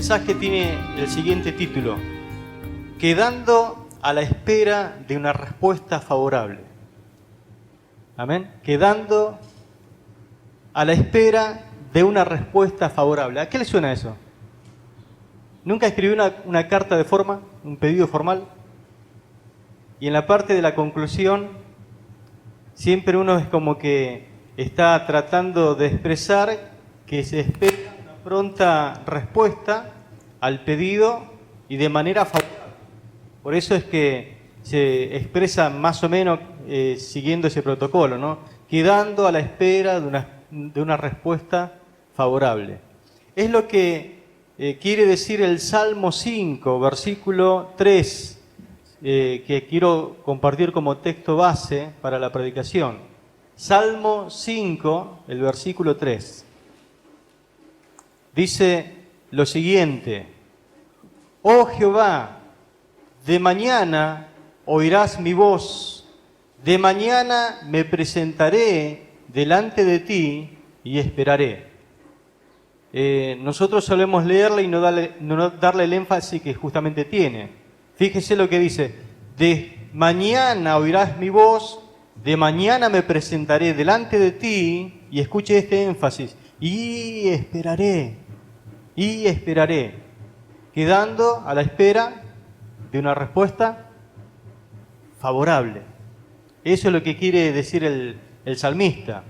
mensaje tiene el siguiente título: Quedando a la espera de una respuesta favorable. Amén. Quedando a la espera de una respuesta favorable. ¿A qué le suena eso? ¿Nunca escribió una carta de forma, un pedido formal? Y en la parte de la conclusión, siempre uno es como que está tratando de expresar que se espera una pronta respuesta al pedido y de manera favorable. Por eso es que se expresa más o menos siguiendo ese protocolo, ¿no? Quedando a la espera de una respuesta favorable. Es lo que quiere decir el Salmo 5, versículo 3, que quiero compartir como texto base para la predicación. Salmo 5, el versículo 3. Dice lo siguiente: Oh Jehová, de mañana oirás mi voz, de mañana me presentaré delante de ti y esperaré. Nosotros solemos leerla y no darle el énfasis que justamente tiene. Fíjese lo que dice: de mañana oirás mi voz, de mañana me presentaré delante de ti, y escuche este énfasis, y esperaré, quedando a la espera de una respuesta favorable. Eso es lo que quiere decir el salmista.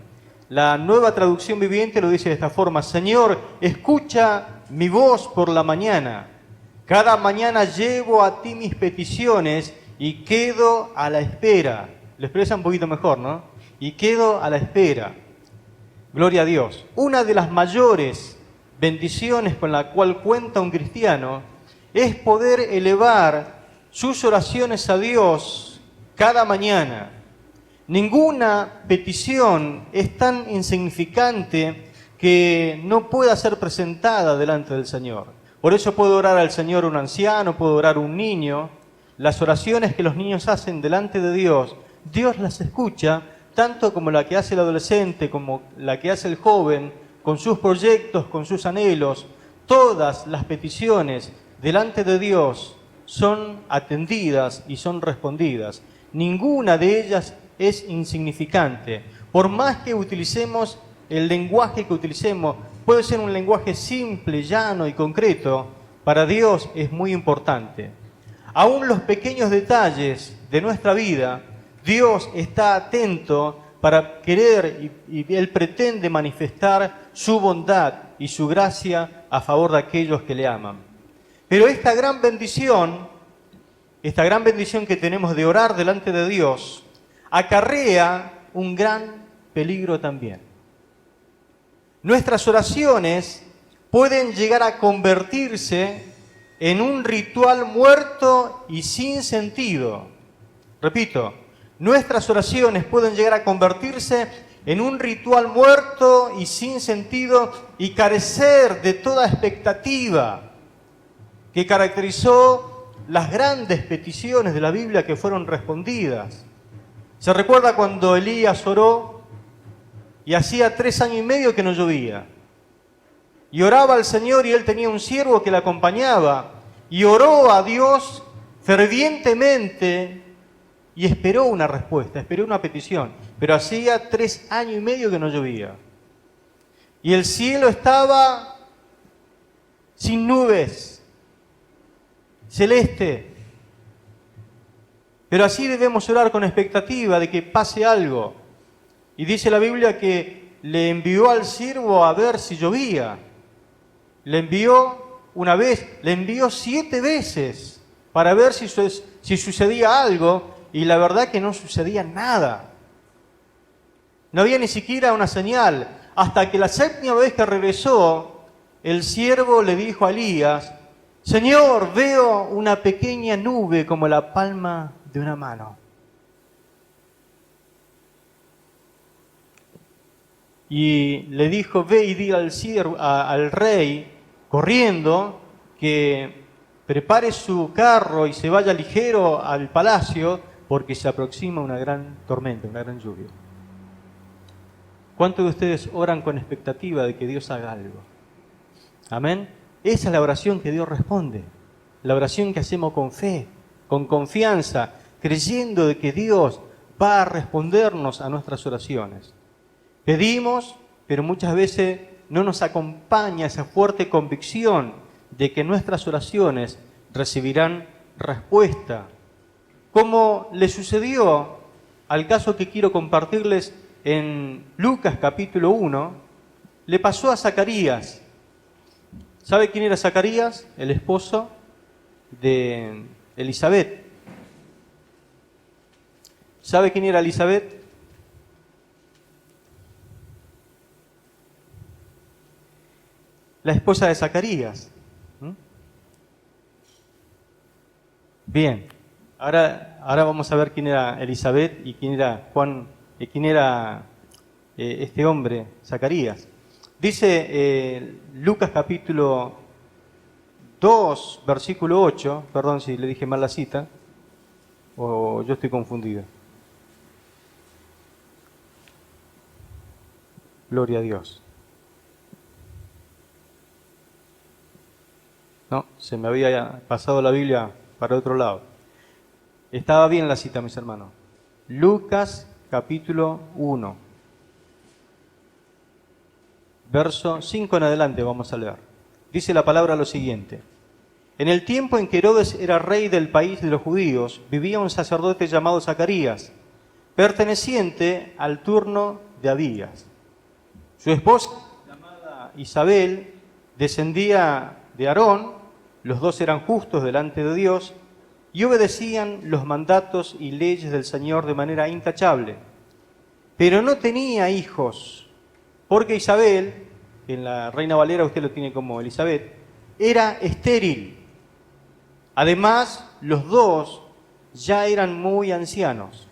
La Nueva Traducción Viviente lo dice de esta forma: Señor, escucha mi voz por la mañana. Cada mañana llevo a ti mis peticiones y quedo a la espera. Lo expresa un poquito mejor, ¿no? Y quedo a la espera. Gloria a Dios. Una de las mayores bendiciones con la cual cuenta un cristiano es poder elevar sus oraciones a Dios cada mañana. Ninguna petición es tan insignificante que no pueda ser presentada delante del Señor. Por eso puede orar al Señor un anciano, puede orar un niño. Las oraciones que los niños hacen delante de Dios, Dios las escucha, tanto como la que hace el adolescente, como la que hace el joven, con sus proyectos, con sus anhelos. Todas las peticiones delante de Dios son atendidas y son respondidas. Ninguna de ellas es insignificante. Por más que utilicemos el lenguaje que utilicemos, puede ser un lenguaje simple, llano y concreto, para Dios es muy importante. Aún los pequeños detalles de nuestra vida, Dios está atento para querer y Él pretende manifestar su bondad y su gracia a favor de aquellos que le aman. Pero esta gran bendición que tenemos de orar delante de Dios, acarrea un gran peligro también. Nuestras oraciones pueden llegar a convertirse en un ritual muerto y sin sentido. Repito, nuestras oraciones pueden llegar a convertirse en un ritual muerto y sin sentido y carecer de toda expectativa que caracterizó las grandes peticiones de la Biblia que fueron respondidas. ¿Se recuerda cuando Elías oró y hacía 3 años y medio que no llovía? Y oraba al Señor y él tenía un siervo que le acompañaba. Y oró a Dios fervientemente y esperó una respuesta, esperó una petición. Pero hacía 3 años y medio que no llovía. Y el cielo estaba sin nubes, celeste. Pero así debemos orar con expectativa de que pase algo. Y dice la Biblia que le envió al siervo a ver si llovía. Le envió una vez, le envió 7 veces para ver si sucedía algo, y la verdad que no sucedía nada. No había ni siquiera una señal. Hasta que la 7ª vez que regresó, el siervo le dijo a Elías: Señor, veo una pequeña nube como la palma de una mano. Y le dijo: ve y diga al rey, corriendo, que prepare su carro y se vaya ligero al palacio, porque se aproxima una gran tormenta, una gran lluvia. ¿Cuántos de ustedes oran con expectativa de que Dios haga algo? ¿Amén? Esa es la oración que Dios responde. La oración que hacemos con fe, con confianza, creyendo de que Dios va a respondernos a nuestras oraciones. Pedimos, pero muchas veces no nos acompaña esa fuerte convicción de que nuestras oraciones recibirán respuesta. Como le sucedió al caso que quiero compartirles en Lucas capítulo 1, le pasó a Zacarías. ¿Sabe quién era Zacarías? El esposo de Elisabet. ¿Sabe quién era Elisabet? La esposa de Zacarías. Bien, ahora vamos a ver quién era Elisabet y quién era Juan, quién era este hombre, Zacarías. Dice Lucas capítulo 2, versículo 8, perdón si le dije mal la cita, o yo estoy confundido. Gloria a Dios. No, se me había pasado la Biblia para otro lado. Estaba bien la cita, mis hermanos. Lucas capítulo 1, verso 5 en adelante vamos a leer. Dice la palabra lo siguiente. En el tiempo en que Herodes era rey del país de los judíos, vivía un sacerdote llamado Zacarías, perteneciente al turno de Abías. Su esposa, llamada Isabel, descendía de Aarón, los dos eran justos delante de Dios y obedecían los mandatos y leyes del Señor de manera intachable. Pero no tenía hijos, porque Isabel, en la Reina Valera usted lo tiene como Elizabeth, era estéril. Además, los dos ya eran muy ancianos.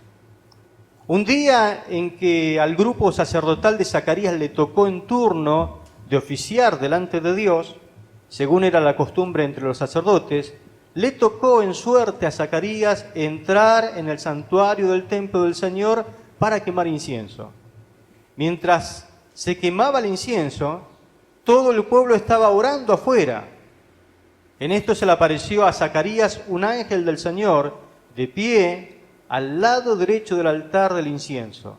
Un día en que al grupo sacerdotal de Zacarías le tocó en turno de oficiar delante de Dios, según era la costumbre entre los sacerdotes, le tocó en suerte a Zacarías entrar en el santuario del templo del Señor para quemar incienso. Mientras se quemaba el incienso, todo el pueblo estaba orando afuera. En esto se le apareció a Zacarías un ángel del Señor de pie al lado derecho del altar del incienso.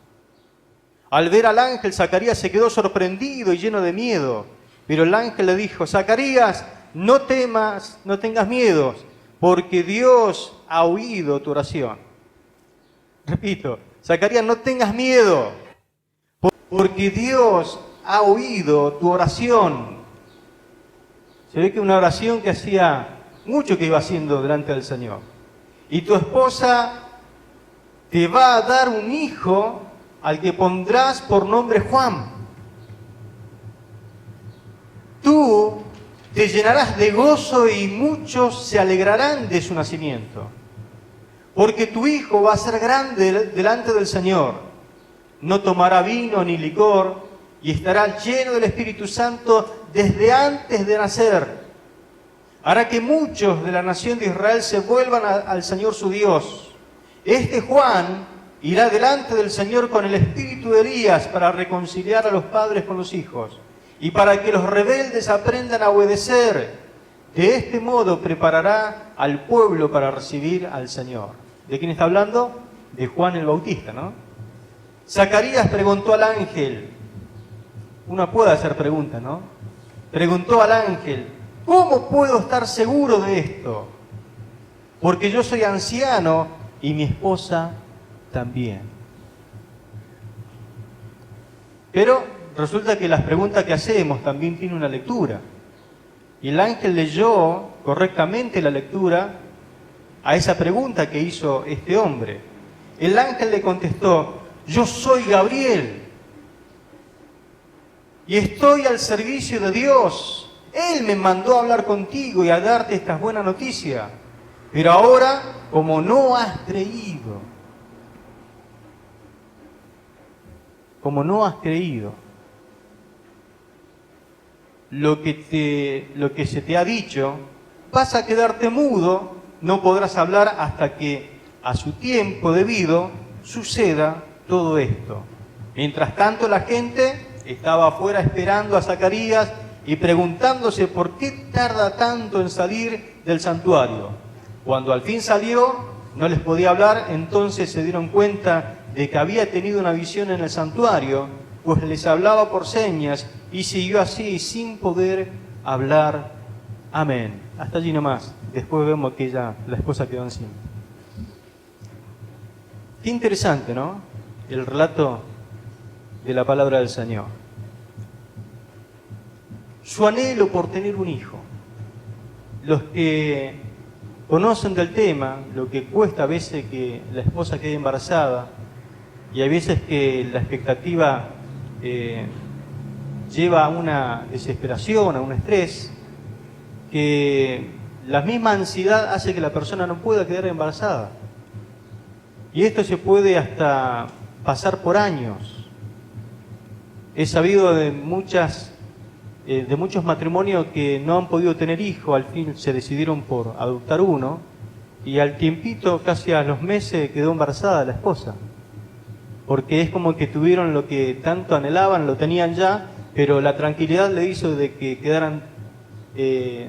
Al ver al ángel, Zacarías se quedó sorprendido y lleno de miedo. Pero el ángel le dijo, Zacarías, no temas, no tengas miedo, porque Dios ha oído tu oración. Repito, Zacarías, no tengas miedo, porque Dios ha oído tu oración. Se ve que una oración que hacía mucho que iba haciendo delante del Señor. Y tu esposa te va a dar un hijo al que pondrás por nombre Juan. Tú te llenarás de gozo y muchos se alegrarán de su nacimiento. Porque tu hijo va a ser grande delante del Señor. No tomará vino ni licor y estará lleno del Espíritu Santo desde antes de nacer. Hará que muchos de la nación de Israel se vuelvan al Señor su Dios. Este Juan irá delante del Señor con el espíritu de Elías para reconciliar a los padres con los hijos y para que los rebeldes aprendan a obedecer. De este modo preparará al pueblo para recibir al Señor. ¿De quién está hablando? De Juan el Bautista, ¿no? Zacarías preguntó al ángel, uno puede hacer preguntas, ¿no? Preguntó al ángel, ¿cómo puedo estar seguro de esto? Porque yo soy anciano y mi esposa también. Pero resulta que las preguntas que hacemos también tienen una lectura. Y el ángel leyó correctamente la lectura a esa pregunta que hizo este hombre. El ángel le contestó, yo soy Gabriel y estoy al servicio de Dios. Él me mandó a hablar contigo y a darte esta buena noticia. Pero ahora, como no has creído, lo que se te ha dicho, vas a quedarte mudo, no podrás hablar hasta que a su tiempo debido suceda todo esto. Mientras tanto, la gente estaba afuera esperando a Zacarías y preguntándose por qué tarda tanto en salir del santuario. Cuando al fin salió, no les podía hablar, entonces se dieron cuenta de que había tenido una visión en el santuario, pues les hablaba por señas y siguió así sin poder hablar. Amén. Hasta allí nomás. Después vemos que la esposa quedó encima. Qué interesante, ¿no? El relato de la palabra del Señor. Su anhelo por tener un hijo. Los que conocen del tema, lo que cuesta a veces que la esposa quede embarazada, y hay veces que la expectativa lleva a una desesperación, a un estrés, que la misma ansiedad hace que la persona no pueda quedar embarazada. Y esto se puede hasta pasar por años. He sabido de muchos matrimonios que no han podido tener hijo, al fin se decidieron por adoptar uno, y al tiempito, casi a los meses, quedó embarazada la esposa. Porque es como que tuvieron lo que tanto anhelaban, lo tenían ya, pero la tranquilidad le hizo de que quedaran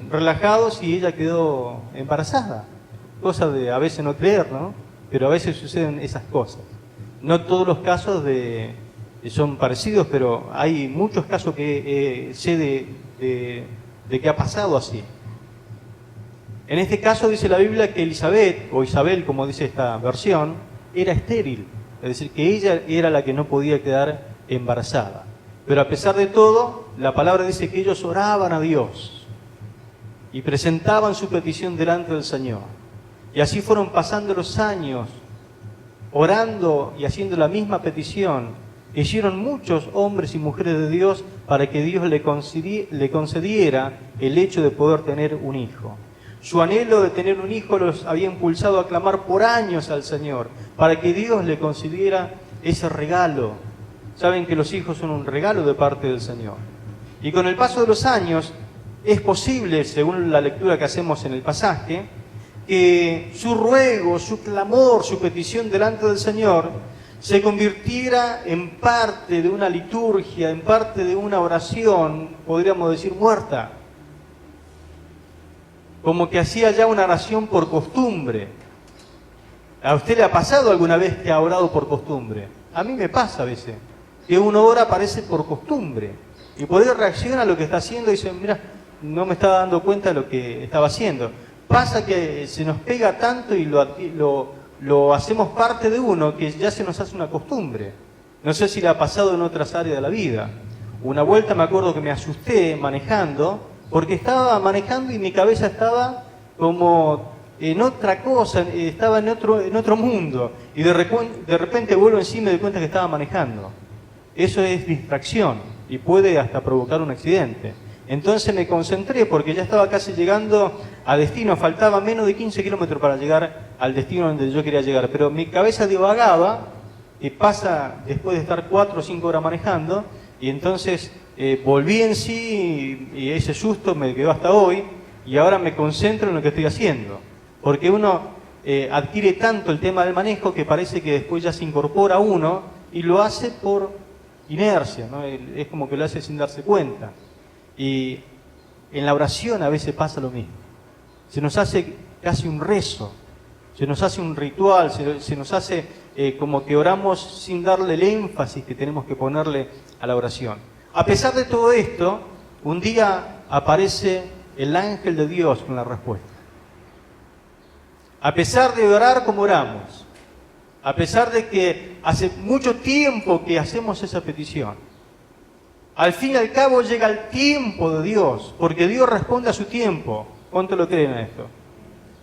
relajados y ella quedó embarazada. Cosa de a veces no creer, ¿no? Pero a veces suceden esas cosas. No todos los casos son parecidos, pero hay muchos casos que sé de que ha pasado así. En este caso dice la Biblia que Elizabeth, o Isabel como dice esta versión, era estéril. Es decir, que ella era la que no podía quedar embarazada. Pero a pesar de todo, la palabra dice que ellos oraban a Dios y presentaban su petición delante del Señor. Y así fueron pasando los años, orando y haciendo la misma petición. Hicieron muchos hombres y mujeres de Dios para que Dios le concediera el hecho de poder tener un hijo. Su anhelo de tener un hijo los había impulsado a clamar por años al Señor, para que Dios le concediera ese regalo. Saben que los hijos son un regalo de parte del Señor. Y con el paso de los años, es posible, según la lectura que hacemos en el pasaje, que su ruego, su clamor, su petición delante del Señor se convirtiera en parte de una liturgia, en parte de una oración, podríamos decir, muerta. Como que hacía ya una oración por costumbre. ¿A usted le ha pasado alguna vez que ha orado por costumbre? A mí me pasa a veces, que uno ora parece por costumbre. Y por eso reacciona a lo que está haciendo y dice, mira, no me estaba dando cuenta de lo que estaba haciendo. Pasa que se nos pega tanto y lo hacemos parte de uno que ya se nos hace una costumbre. No sé si le ha pasado en otras áreas de la vida. Una vuelta me acuerdo que me asusté manejando, porque estaba manejando y mi cabeza estaba como en otra cosa, estaba en otro mundo. Y de repente vuelvo encima y me doy cuenta que estaba manejando. Eso es distracción y puede hasta provocar un accidente. Entonces me concentré porque ya estaba casi llegando a destino, faltaba menos de 15 kilómetros para llegar al destino donde yo quería llegar, pero mi cabeza divagaba y pasa después de estar 4 o 5 horas manejando, y entonces volví en sí y ese susto me quedó hasta hoy, y ahora me concentro en lo que estoy haciendo, porque uno adquiere tanto el tema del manejo que parece que después ya se incorpora uno y lo hace por inercia, ¿no? Es como que lo hace sin darse cuenta. Y en la oración a veces pasa lo mismo. Se nos hace casi un rezo, se nos hace un ritual, se nos hace como que oramos sin darle el énfasis que tenemos que ponerle a la oración. A pesar de todo esto, un día aparece el ángel de Dios con la respuesta. A pesar de orar como oramos, a pesar de que hace mucho tiempo que hacemos esa petición, al fin y al cabo llega el tiempo de Dios, porque Dios responde a su tiempo. ¿Cuánto lo creen a esto?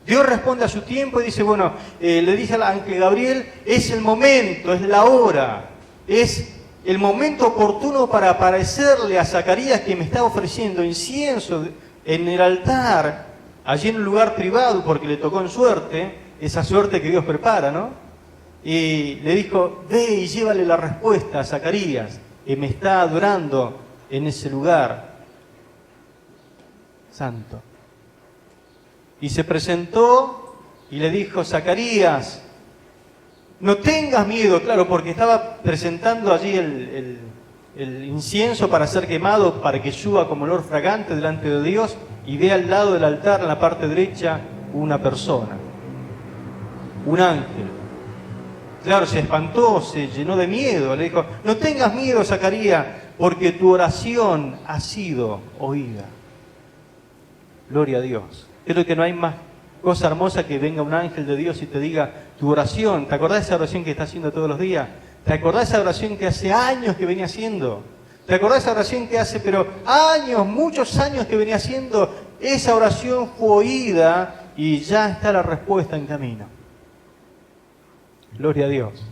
Dios responde a su tiempo y dice, bueno, le dice al ángel Gabriel, es el momento, es la hora, es el momento oportuno para aparecerle a Zacarías, que me está ofreciendo incienso en el altar, allí en un lugar privado, porque le tocó en suerte, esa suerte que Dios prepara, ¿no? Y le dijo, ve y llévale la respuesta a Zacarías, que me está adorando en ese lugar santo. Y se presentó y le dijo, el incienso para ser quemado, para que suba como olor fragante delante de Dios, y ve al lado del altar, en la parte derecha, una persona, un ángel. Claro, se espantó, se llenó de miedo. Le dijo: no tengas miedo, Zacarías, porque tu oración ha sido oída. Gloria a Dios. Creo que no hay más cosa hermosa que venga un ángel de Dios y te diga: tu oración, ¿te acordás de esa oración que está haciendo todos los días? ¿Te acordás de esa oración que hace años que venía haciendo? ¿Te acordás de esa oración que hace, pero años, muchos años que venía haciendo? Esa oración fue oída y ya está la respuesta en camino. Gloria a Dios.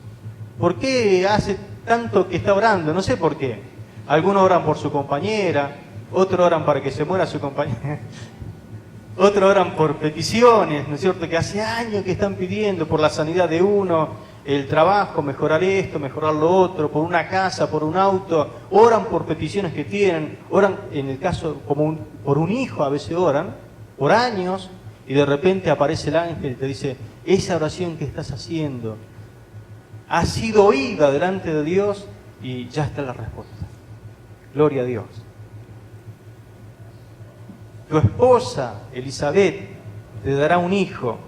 ¿Por qué hace tanto que está orando? No sé por qué. Algunos oran por su compañera, otros oran para que se muera su compañera, otros oran por peticiones, ¿no es cierto?, que hace años que están pidiendo por la sanidad de uno, el trabajo, mejorar esto, mejorar lo otro, por una casa, por un auto. Oran por peticiones que tienen, oran, en el caso, por un hijo, a veces oran, por años, y de repente aparece el ángel y te dice: esa oración que estás haciendo ha sido oída delante de Dios y ya está la respuesta. Gloria a Dios. Tu esposa, Elizabeth, te dará un hijo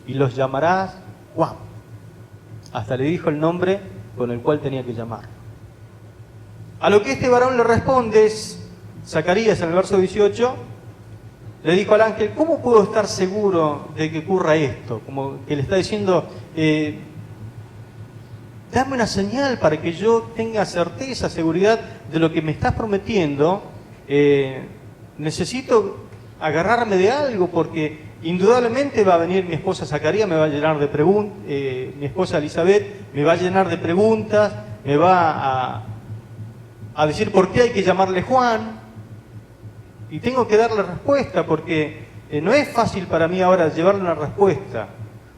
y los llamarás Juan. Hasta le dijo el nombre con el cual tenía que llamarlo. A lo que este varón le responde, Zacarías, en el verso 18, le dijo al ángel: ¿cómo puedo estar seguro de que ocurra esto? Como que le está diciendo: dame una señal para que yo tenga certeza, seguridad de lo que me estás prometiendo. Necesito agarrarme de algo, porque indudablemente va a venir mi esposa Zacarías, me va a llenar de preguntas, mi esposa Elizabeth me va a llenar de preguntas, me va a decir por qué hay que llamarle Juan, y tengo que darle respuesta, porque no es fácil para mí ahora llevarle una respuesta.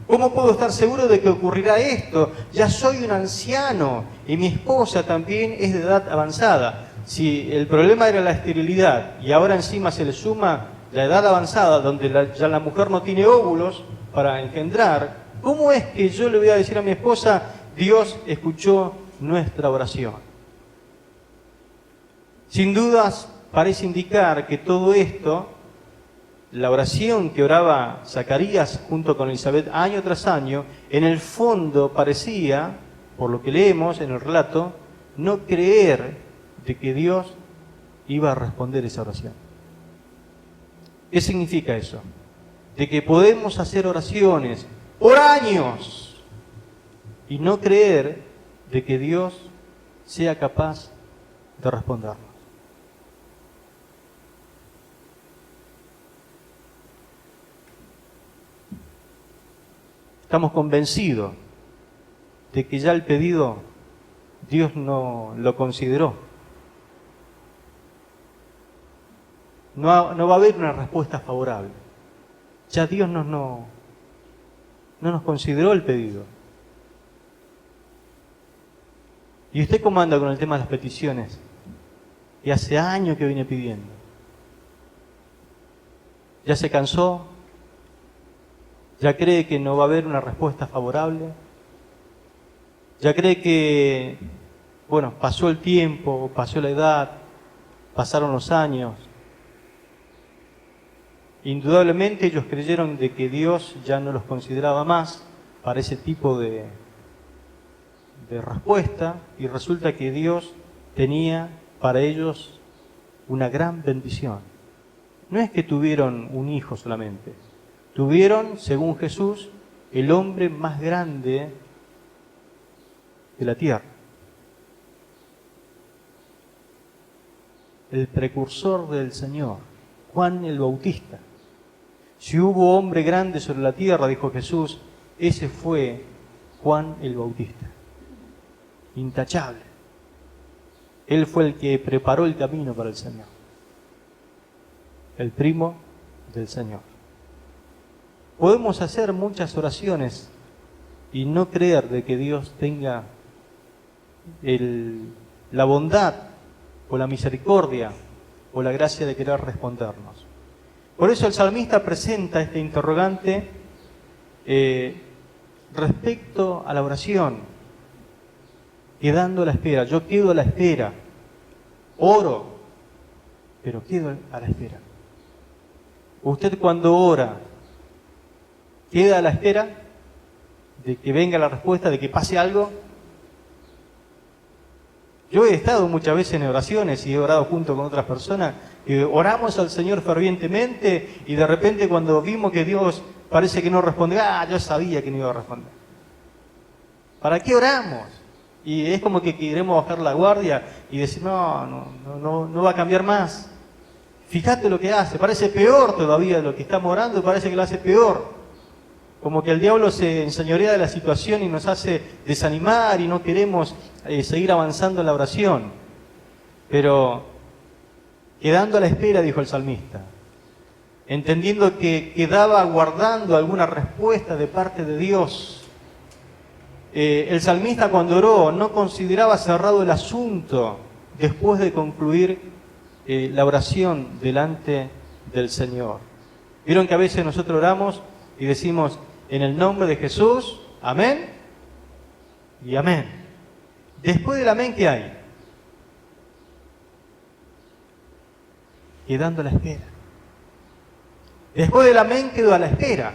¿Cómo puedo estar seguro de que ocurrirá esto? Ya soy un anciano y mi esposa también es de edad avanzada. Si el problema era la esterilidad y ahora encima se le suma la edad avanzada, donde ya la mujer no tiene óvulos para engendrar, ¿cómo es que yo le voy a decir a mi esposa: Dios escuchó nuestra oración? Sin dudas, parece indicar que todo esto, la oración que oraba Zacarías junto con Elizabeth año tras año, en el fondo parecía, por lo que leemos en el relato, no creer de que Dios iba a responder esa oración. ¿Qué significa eso? De que podemos hacer oraciones por años y no creer de que Dios sea capaz de respondernos. Estamos convencidos de que ya el pedido Dios no lo consideró. No va a haber una respuesta favorable. Ya Dios no nos consideró el pedido. ¿Y usted cómo anda con el tema de las peticiones? Y hace años que viene pidiendo. ¿Ya se cansó? ¿Ya cree que no va a haber una respuesta favorable? ¿Ya cree que, pasó el tiempo, pasó la edad, pasaron los años? Indudablemente ellos creyeron de que Dios ya no los consideraba más para ese tipo de respuesta, y resulta que Dios tenía para ellos una gran bendición. No es que tuvieron un hijo solamente, tuvieron, según Jesús, el hombre más grande de la tierra, el precursor del Señor, Juan el Bautista. Si hubo hombre grande sobre la tierra, dijo Jesús, ese fue Juan el Bautista. Intachable. Él fue el que preparó el camino para el Señor. El primo del Señor. Podemos hacer muchas oraciones y no creer de que Dios tenga la bondad o la misericordia o la gracia de querer respondernos. Por eso el salmista presenta este interrogante respecto a la oración, quedando a la espera. Yo quedo a la espera oro, pero quedo a la espera. Usted cuando ora, ¿queda a la espera de que venga la respuesta, de que pase algo? Yo he estado muchas veces en oraciones y he orado junto con otras personas, y oramos al Señor fervientemente y de repente cuando vimos que Dios parece que no responde, yo sabía que no iba a responder. ¿Para qué oramos? Y es como que queremos bajar la guardia y decir, no va a cambiar más. Fíjate lo que hace, parece peor todavía de lo que estamos orando, parece que lo hace peor. Como que el diablo se enseñorea de la situación y nos hace desanimar y no queremos seguir avanzando en la oración. Pero quedando a la espera, dijo el salmista, entendiendo que quedaba aguardando alguna respuesta de parte de Dios. El salmista cuando oró no consideraba cerrado el asunto después de concluir la oración delante del Señor. Vieron que a veces nosotros oramos y decimos, en el nombre de Jesús, amén y amén. Después del amén, ¿qué hay? Quedando a la espera. Después del amén quedo a la espera.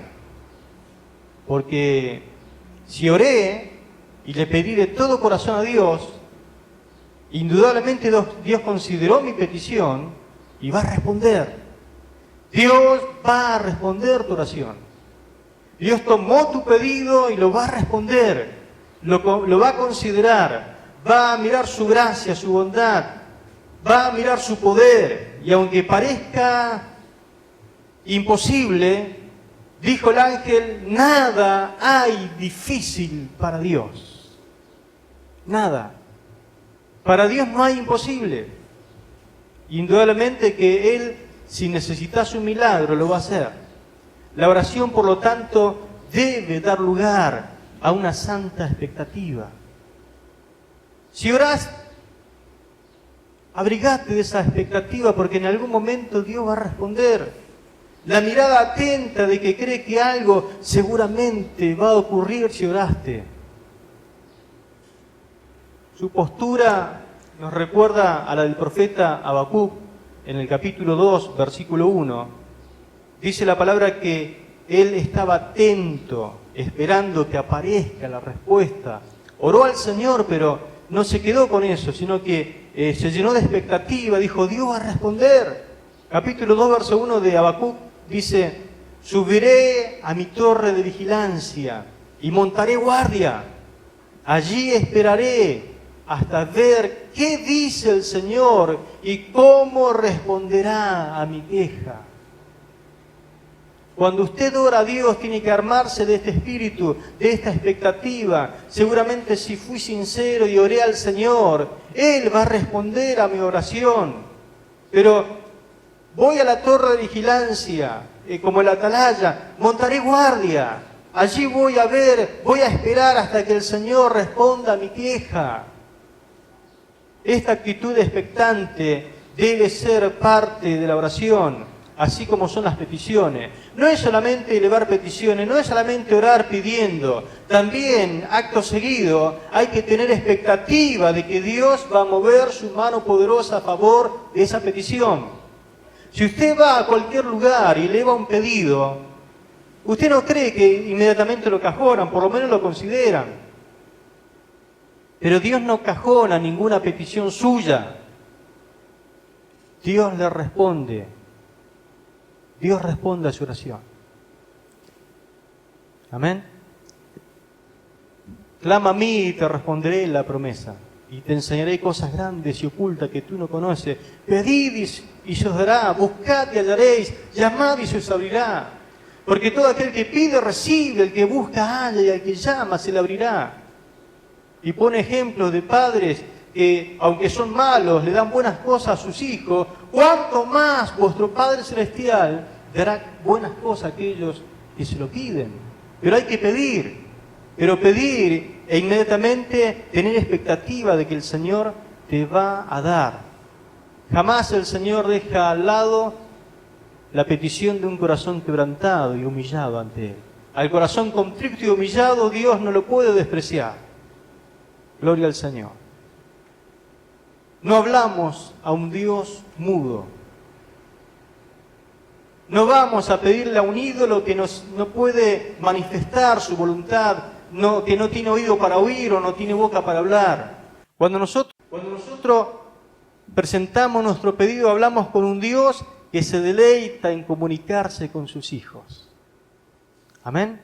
Porque si oré y le pedí de todo corazón a Dios, indudablemente Dios consideró mi petición y va a responder. Dios va a responder tu oración. Dios tomó tu pedido y lo va a responder. Lo va a considerar. Va a mirar su gracia, su bondad. Va a mirar su poder. Y aunque parezca imposible, dijo el ángel, nada hay difícil para Dios. Nada. Para Dios no hay imposible. Indudablemente que Él, si necesitas un milagro, lo va a hacer. La oración, por lo tanto, debe dar lugar a una santa expectativa. Si orás, abrigate de esa expectativa porque en algún momento Dios va a responder. La mirada atenta de que cree que algo seguramente va a ocurrir si oraste. Su postura nos recuerda a la del profeta Habacuc en el capítulo 2, versículo 1. Dice la palabra que él estaba atento, esperando que aparezca la respuesta. Oró al Señor, pero no se quedó con eso, sino que se llenó de expectativa. Dijo, Dios va a responder. Capítulo 2, verso 1 de Habacuc dice, subiré a mi torre de vigilancia y montaré guardia. Allí esperaré hasta ver qué dice el Señor y cómo responderá a mi queja. Cuando usted ora a Dios, tiene que armarse de este espíritu, de esta expectativa. Seguramente si fui sincero y oré al Señor, Él va a responder a mi oración. Pero voy a la torre de vigilancia, como el atalaya, montaré guardia. Allí voy a ver, voy a esperar hasta que el Señor responda a mi queja. Esta actitud expectante debe ser parte de la oración, así como son las peticiones. No es solamente elevar peticiones, no es solamente orar pidiendo. También, acto seguido, hay que tener expectativa de que Dios va a mover su mano poderosa a favor de esa petición. Si usted va a cualquier lugar y eleva un pedido, usted no cree que inmediatamente lo cajonan, por lo menos lo consideran. Pero Dios no cajona ninguna petición suya. Dios le responde. Dios responde a su oración. Amén. Clama a mí y te responderé la promesa. Y te enseñaré cosas grandes y ocultas que tú no conoces. Pedid y se os dará. Buscad y hallaréis. Llamad y se os abrirá. Porque todo aquel que pide recibe. El que busca halla y al que llama se le abrirá. Y pone ejemplos de padres que, aunque son malos, le dan buenas cosas a sus hijos. ¿Cuánto más vuestro Padre Celestial dará buenas cosas a aquellos que se lo piden? Pero hay que pedir. Pero pedir e inmediatamente tener expectativa de que el Señor te va a dar. Jamás el Señor deja al lado la petición de un corazón quebrantado y humillado ante Él. Al corazón contrito y humillado Dios no lo puede despreciar. Gloria al Señor. No hablamos a un Dios mudo. No vamos a pedirle a un ídolo que no puede manifestar su voluntad, que no tiene oído para oír o no tiene boca para hablar. Cuando nosotros presentamos nuestro pedido, hablamos con un Dios que se deleita en comunicarse con sus hijos. Amén.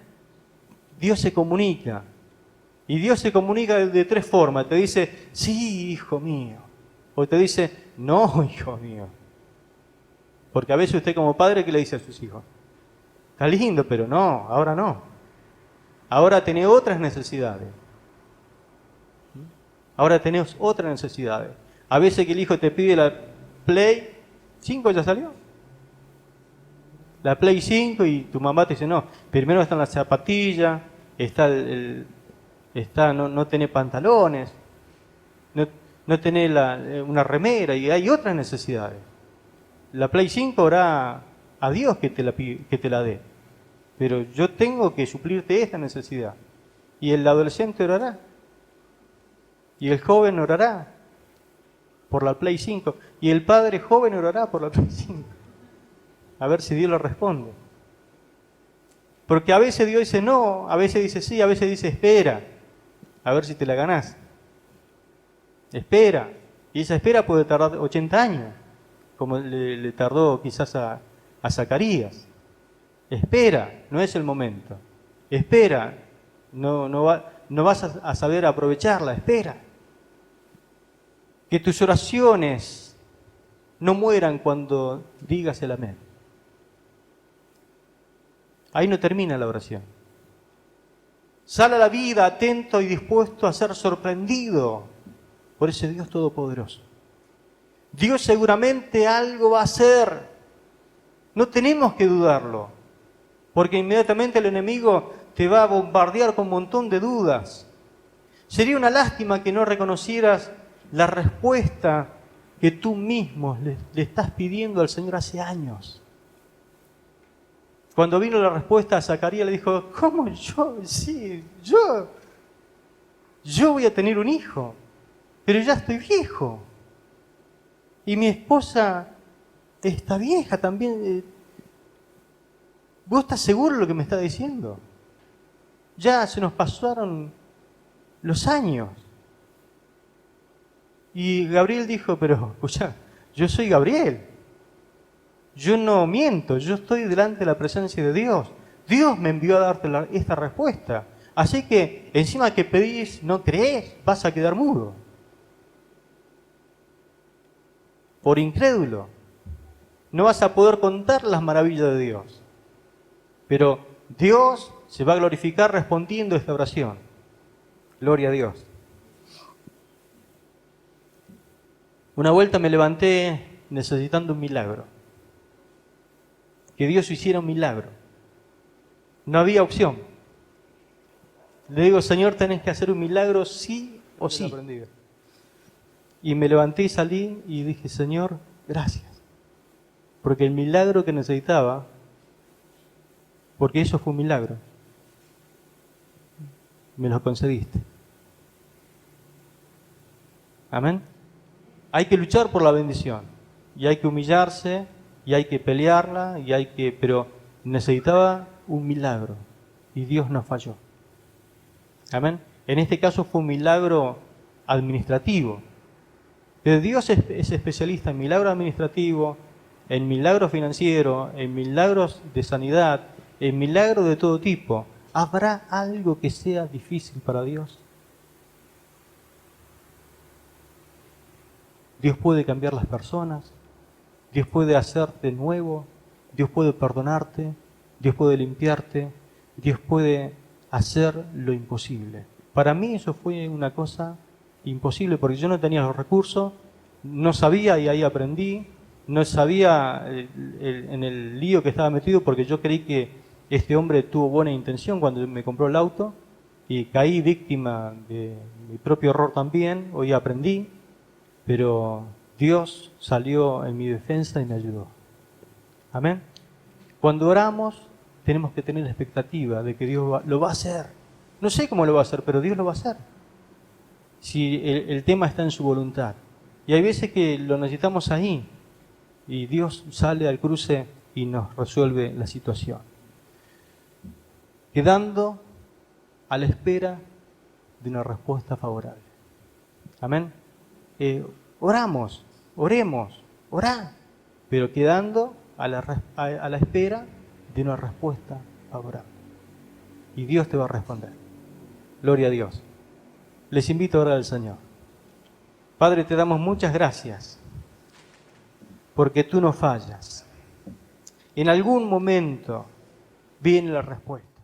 Dios se comunica. Y Dios se comunica de tres formas. Te dice, sí, hijo mío. O te dice, no, hijo mío. Porque a veces usted como padre, ¿qué le dice a sus hijos? Está lindo, pero no, ahora no. Ahora tenés otras necesidades. Ahora tenés otras necesidades. A veces que el hijo te pide la Play 5, ¿ya salió? La Play 5 y tu mamá te dice, no, primero están las zapatillas, no tenés pantalones, no tenés una remera y hay otras necesidades. La Play 5 orá a Dios que te la dé, pero yo tengo que suplirte esta necesidad. Y el adolescente orará, y el joven orará por la Play 5, y el padre joven orará por la Play 5. A ver si Dios le responde. Porque a veces Dios dice no, a veces dice sí, a veces dice espera, a ver si te la ganás. Espera. Y esa espera puede tardar 80 años, como le tardó quizás a Zacarías. Espera, no es el momento. Espera, no vas a saber aprovecharla, espera. Que tus oraciones no mueran cuando digas el amén. Ahí no termina la oración. Sal a la vida atento y dispuesto a ser sorprendido por ese Dios todopoderoso. Dios seguramente algo va a hacer. No tenemos que dudarlo, porque inmediatamente el enemigo te va a bombardear con un montón de dudas. Sería una lástima que no reconocieras la respuesta que tú mismo le estás pidiendo al Señor hace años. Cuando vino la respuesta a Zacarías le dijo, ¿cómo yo? Sí, yo voy a tener un hijo, pero ya estoy viejo. Y mi esposa está vieja también. ¿Vos estás seguro de lo que me está diciendo? Ya se nos pasaron los años. Y Gabriel dijo, pero escuchá, yo soy Gabriel. Yo no miento, yo estoy delante de la presencia de Dios. Dios me envió a darte esta respuesta. Así que, encima que pedís, no creés, vas a quedar mudo. Por incrédulo. No vas a poder contar las maravillas de Dios. Pero Dios se va a glorificar respondiendo esta oración. Gloria a Dios. Una vuelta me levanté necesitando un milagro. Que Dios hiciera un milagro. No había opción. Le digo, Señor, tenés que hacer un milagro sí o sí. Y me levanté y salí y dije, Señor, gracias. Porque el milagro que necesitaba, porque eso fue un milagro, me lo concediste. Amén. Hay que luchar por la bendición. Y hay que humillarse, y hay que pelearla, pero necesitaba un milagro. Y Dios no falló. Amén. En este caso fue un milagro administrativo. Pero Dios es especialista en milagro administrativo, en milagros financieros, en milagros de sanidad, en milagros de todo tipo. ¿Habrá algo que sea difícil para Dios? Dios puede cambiar las personas, Dios puede hacerte nuevo, Dios puede perdonarte, Dios puede limpiarte, Dios puede hacer lo imposible. Para mí eso fue una cosa imposible porque yo no tenía los recursos, no sabía y ahí aprendí, no sabía en el lío que estaba metido porque yo creí que este hombre tuvo buena intención cuando me compró el auto y caí víctima de mi propio error también, hoy aprendí. Pero Dios salió en mi defensa y me ayudó. Amén. Cuando oramos, tenemos que tener la expectativa de que Dios lo va a hacer. No sé cómo lo va a hacer, pero Dios lo va a hacer. Si el tema está en su voluntad. Y hay veces que lo necesitamos ahí. Y Dios sale al cruce y nos resuelve la situación. Quedando a la espera de una respuesta favorable. Amén. Oramos, oremos, orá, pero quedando a la espera de una respuesta favorable. Y Dios te va a responder. Gloria a Dios. Les invito a orar al Señor. Padre, te damos muchas gracias porque tú no fallas. En algún momento viene la respuesta.